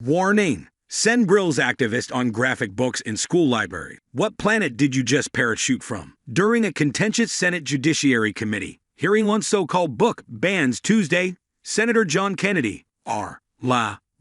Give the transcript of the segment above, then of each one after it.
Warning! Send Brill's activist on graphic books in school library. What planet did you just parachute from? During a contentious Senate Judiciary Committee hearing on so-called book bans Tuesday, Senator John Kennedy,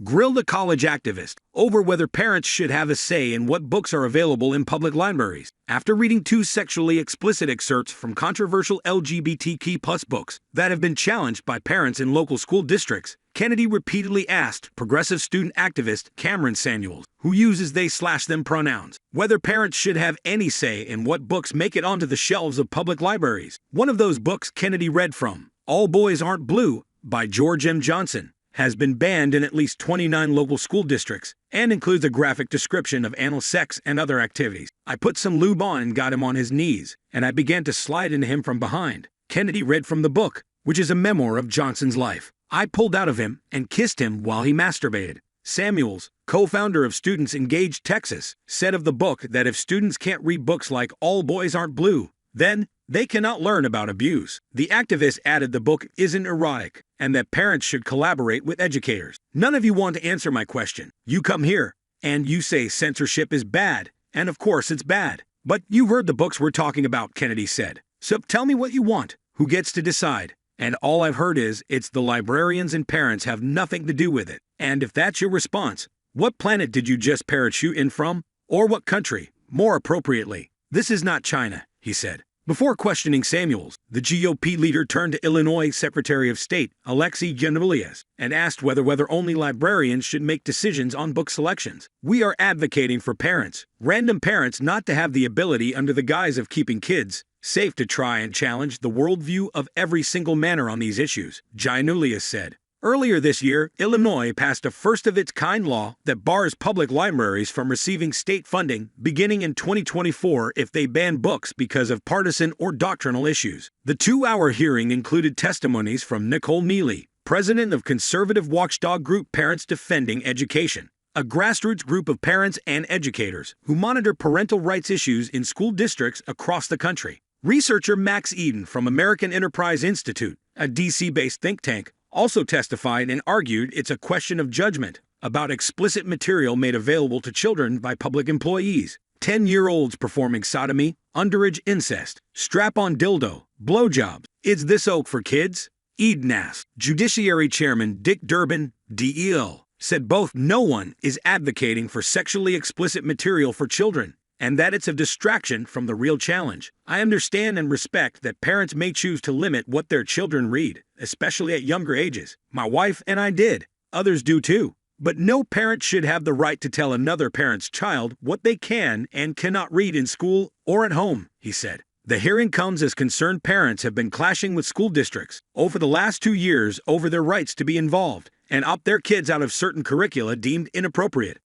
grilled a college activist over whether parents should have a say in what books are available in public libraries. After reading two sexually explicit excerpts from controversial LGBTQ+ books that have been challenged by parents in local school districts, Kennedy repeatedly asked progressive student activist Cameron Samuels, who uses they/them pronouns, whether parents should have any say in what books make it onto the shelves of public libraries. One of those books Kennedy read from, All Boys Aren't Blue, by George M. Johnson, has been banned in at least 29 local school districts and includes a graphic description of anal sex and other activities. I put some lube on and got him on his knees, and I began to slide into him from behind. Kennedy read from the book, which is a memoir of Johnson's life. I pulled out of him and kissed him while he masturbated. Samuels, co-founder of Students Engaged Texas, said of the book that if students can't read books like All Boys Aren't Blue, then they cannot learn about abuse. The activist added the book isn't erotic and that parents should collaborate with educators. None of you want to answer my question. You come here and you say censorship is bad, and of course it's bad. But you heard the books we're talking about, Kennedy said. So tell me what you want. Who gets to decide? And all I've heard is it's the librarians and parents have nothing to do with it. And if that's your response, what planet did you just parachute in from? Or what country, more appropriately? This is not China, he said. Before questioning Samuels, the GOP leader turned to Illinois Secretary of State Alexei Giannoulias and asked whether only librarians should make decisions on book selections. We are advocating for parents, random parents, not to have the ability under the guise of keeping kids safe to try and challenge the worldview of every single manner on these issues, Giannoulias said. Earlier this year, Illinois passed a first-of-its-kind law that bars public libraries from receiving state funding beginning in 2024 if they ban books because of partisan or doctrinal issues. The two-hour hearing included testimonies from Nicole Neely, president of conservative watchdog group Parents Defending Education, a grassroots group of parents and educators who monitor parental rights issues in school districts across the country. Researcher Max Eden from American Enterprise Institute, a DC-based think tank, also testified and argued it's a question of judgment about explicit material made available to children by public employees. 10-year-olds performing sodomy, underage incest, strap-on dildo, blowjobs. Is this oak for kids? Eden asked. Judiciary Chairman Dick Durbin, DEL, said both no one is advocating for sexually explicit material for children and that it's a distraction from the real challenge. I understand and respect that parents may choose to limit what their children read, especially at younger ages. My wife and I did. Others do too. But no parent should have the right to tell another parent's child what they can and cannot read in school or at home, he said. The hearing comes as concerned parents have been clashing with school districts over the last 2 years over their rights to be involved and opt their kids out of certain curricula deemed inappropriate.